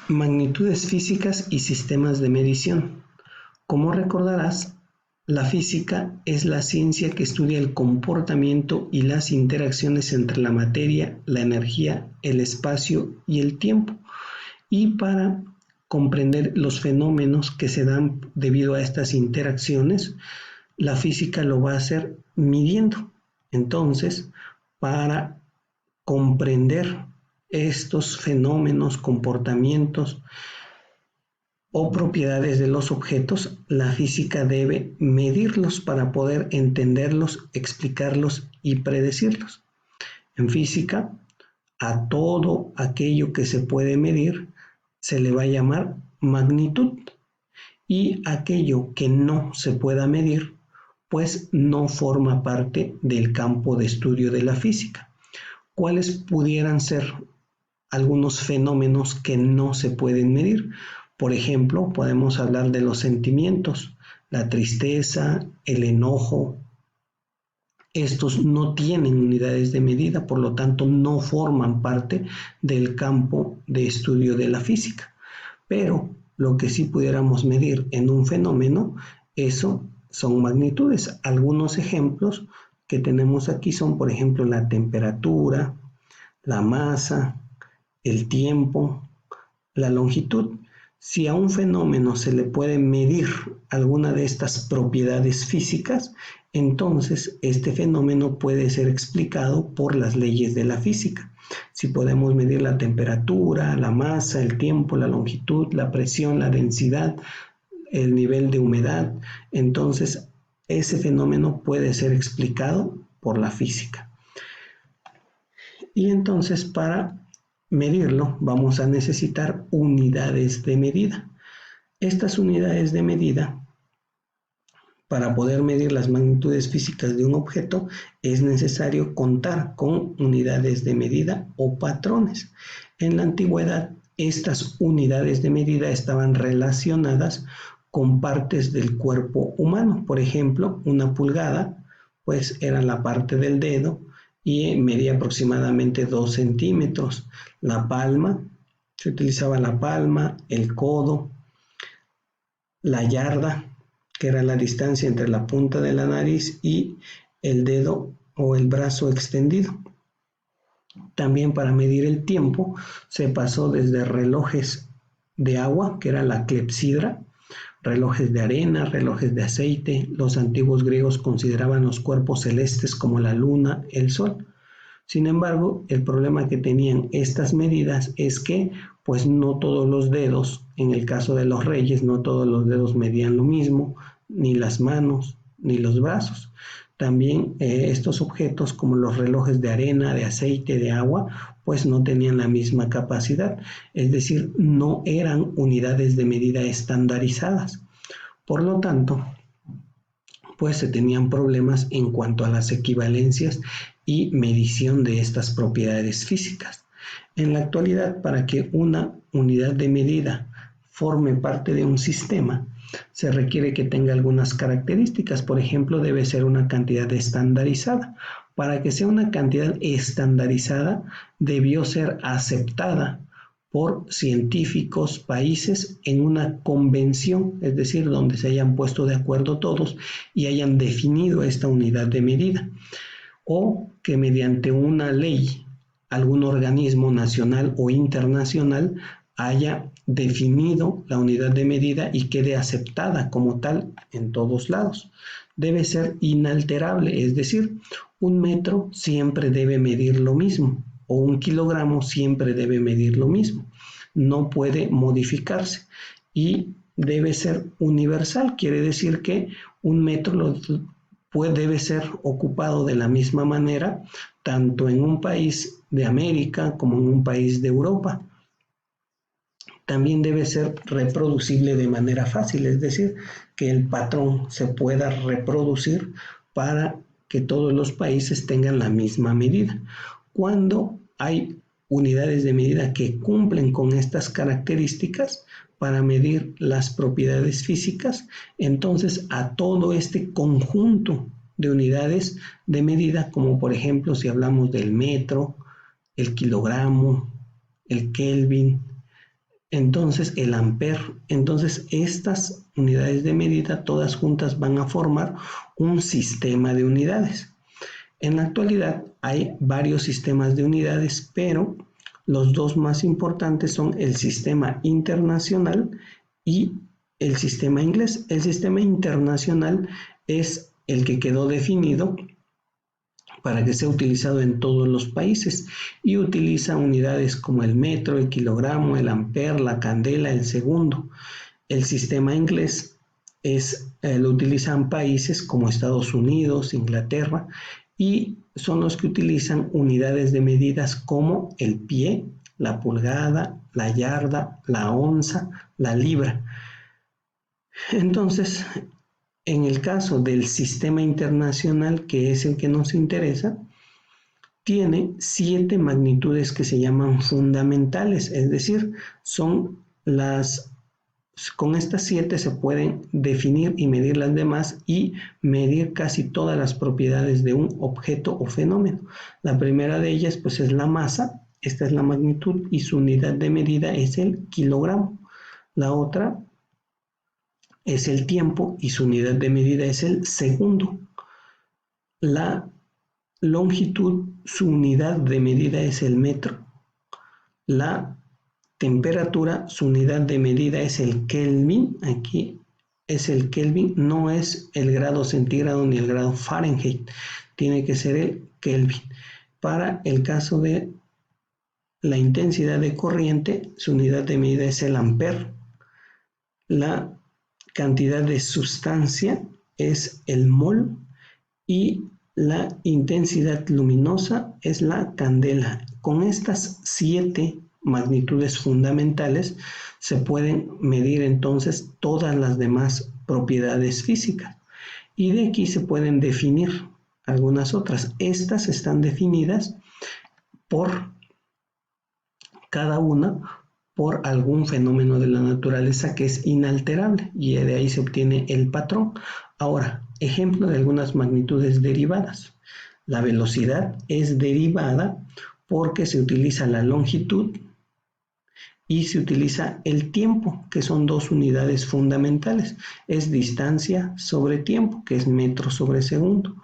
Magnitudes físicas y sistemas de medición. Como recordarás, la física es la ciencia que estudia el comportamiento y las interacciones entre la materia, la energía, el espacio y el tiempo. Y para comprender los fenómenos que se dan debido a estas interacciones, la física lo va a hacer midiendo. Entonces, para comprender estos fenómenos, comportamientos o propiedades de los objetos, la física debe medirlos para poder entenderlos, explicarlos y predecirlos. En física, a todo aquello que se puede medir se le va a llamar magnitud, y aquello que no se pueda medir, pues no forma parte del campo de estudio de la física. ¿Cuáles pudieran ser algunos fenómenos que no se pueden medir? Por ejemplo, podemos hablar de los sentimientos, la tristeza, el enojo. Estos no tienen unidades de medida, por lo tanto no forman parte del campo de estudio de la física. Pero lo que sí pudiéramos medir en un fenómeno, eso son magnitudes. Algunos ejemplos que tenemos aquí son, por ejemplo, la temperatura, la masa, el tiempo, la longitud. Si a un fenómeno se le puede medir alguna de estas propiedades físicas, entonces este fenómeno puede ser explicado por las leyes de la física. Si podemos medir la temperatura, la masa, el tiempo, la longitud, la presión, la densidad, el nivel de humedad, entonces ese fenómeno puede ser explicado por la física. Y entonces para medirlo vamos a necesitar unidades de medida. Estas unidades de medida, para poder medir las magnitudes físicas de un objeto, es necesario contar con unidades de medida o patrones. En la antigüedad, estas unidades de medida estaban relacionadas con partes del cuerpo humano. Por ejemplo, una pulgada, pues era la parte del dedo, y medía aproximadamente 2 centímetros. La palma, se utilizaba la palma, el codo, la yarda, que era la distancia entre la punta de la nariz y el dedo o el brazo extendido. También para medir el tiempo se pasó desde relojes de agua, que era la clepsidra, relojes de arena, relojes de aceite. Los antiguos griegos consideraban los cuerpos celestes como la luna, el sol. Sin embargo, el problema que tenían estas medidas es que pues no todos los dedos, en el caso de los reyes, no todos los dedos medían lo mismo, ni las manos, ni los brazos. También estos objetos como los relojes de arena, de aceite, de agua, pues no tenían la misma capacidad, es decir, no eran unidades de medida estandarizadas. Por lo tanto, pues se tenían problemas en cuanto a las equivalencias y medición de estas propiedades físicas. En la actualidad, para que una unidad de medida forme parte de un sistema, se requiere que tenga algunas características. Por ejemplo, debe ser una cantidad estandarizada. Para que sea una cantidad estandarizada, debió ser aceptada por científicos, países, en una convención, es decir, donde se hayan puesto de acuerdo todos y hayan definido esta unidad de medida, o que mediante una ley, algún organismo nacional o internacional haya definido la unidad de medida y quede aceptada como tal en todos lados. Debe ser inalterable, es decir, un metro siempre debe medir lo mismo, o un kilogramo siempre debe medir lo mismo. No puede modificarse y debe ser universal. Quiere decir que un metro debe ser ocupado de la misma manera tanto en un país de América como en un país de Europa. También debe ser reproducible de manera fácil, es decir, que el patrón se pueda reproducir para que todos los países tengan la misma medida. Cuando hay unidades de medida que cumplen con estas características para medir las propiedades físicas, entonces a todo este conjunto de unidades de medida, como por ejemplo si hablamos del metro, el kilogramo, el Kelvin, entonces el amper. Entonces estas unidades de medida todas juntas van a formar un sistema de unidades. En la actualidad hay varios sistemas de unidades, pero los dos más importantes son el sistema internacional y el sistema inglés. El sistema internacional es el que quedó definido para que sea utilizado en todos los países y utiliza unidades como el metro, el kilogramo, el amper, la candela, el segundo. El sistema inglés lo utilizan países como Estados Unidos, Inglaterra, y son los que utilizan unidades de medidas como el pie, la pulgada, la yarda, la onza, la libra. Entonces, en el caso del sistema internacional, que es el que nos interesa, tiene 7 magnitudes que se llaman fundamentales, es decir, con estas 7 se pueden definir y medir las demás y medir casi todas las propiedades de un objeto o fenómeno. La primera de ellas pues es la masa, esta es la magnitud y su unidad de medida es el kilogramo. La otra es el tiempo y su unidad de medida es el segundo. La longitud, su unidad de medida es el metro. La temperatura, su unidad de medida es el Kelvin. Aquí es el Kelvin, no es el grado centígrado ni el grado Fahrenheit. Tiene que ser el Kelvin. Para el caso de la intensidad de corriente, su unidad de medida es el amper. La cantidad de sustancia es el mol y la intensidad luminosa es la candela. Con estas 7 magnitudes fundamentales se pueden medir entonces todas las demás propiedades físicas y de aquí se pueden definir algunas otras. Estas están definidas por cada una por algún fenómeno de la naturaleza que es inalterable y de ahí se obtiene el patrón. Ahora, ejemplo de algunas magnitudes derivadas. La velocidad es derivada porque se utiliza la longitud y se utiliza el tiempo, que son 2 unidades fundamentales. Es distancia sobre tiempo, que es metro sobre segundo.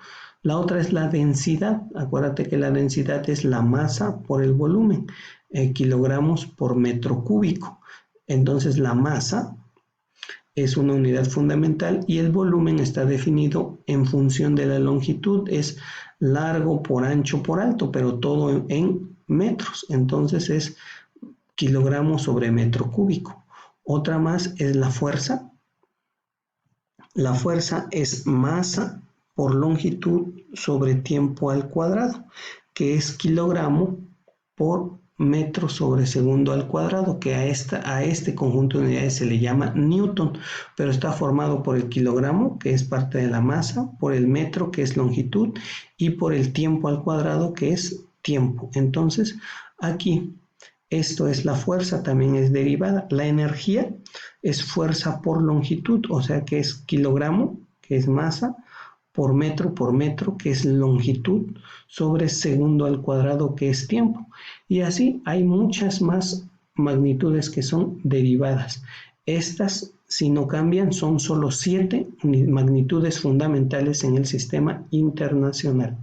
La otra es la densidad. Acuérdate que la densidad es la masa por el volumen, kilogramos por metro cúbico. Entonces la masa es una unidad fundamental y el volumen está definido en función de la longitud, es largo por ancho por alto, pero todo en metros. Entonces es kilogramos sobre metro cúbico. Otra más es la fuerza. La fuerza es masa por longitud sobre tiempo al cuadrado, que es kilogramo por metro sobre segundo al cuadrado, que a este conjunto de unidades se le llama newton, pero está formado por el kilogramo, que es parte de la masa, por el metro, que es longitud, y por el tiempo al cuadrado, que es tiempo. Entonces, aquí, esto es la fuerza, también es derivada. La energía es fuerza por longitud, o sea que es kilogramo, que es masa, por metro, que es longitud, sobre segundo al cuadrado, que es tiempo. Y así hay muchas más magnitudes que son derivadas. Estas, si no cambian, son solo 7 magnitudes fundamentales en el sistema internacional.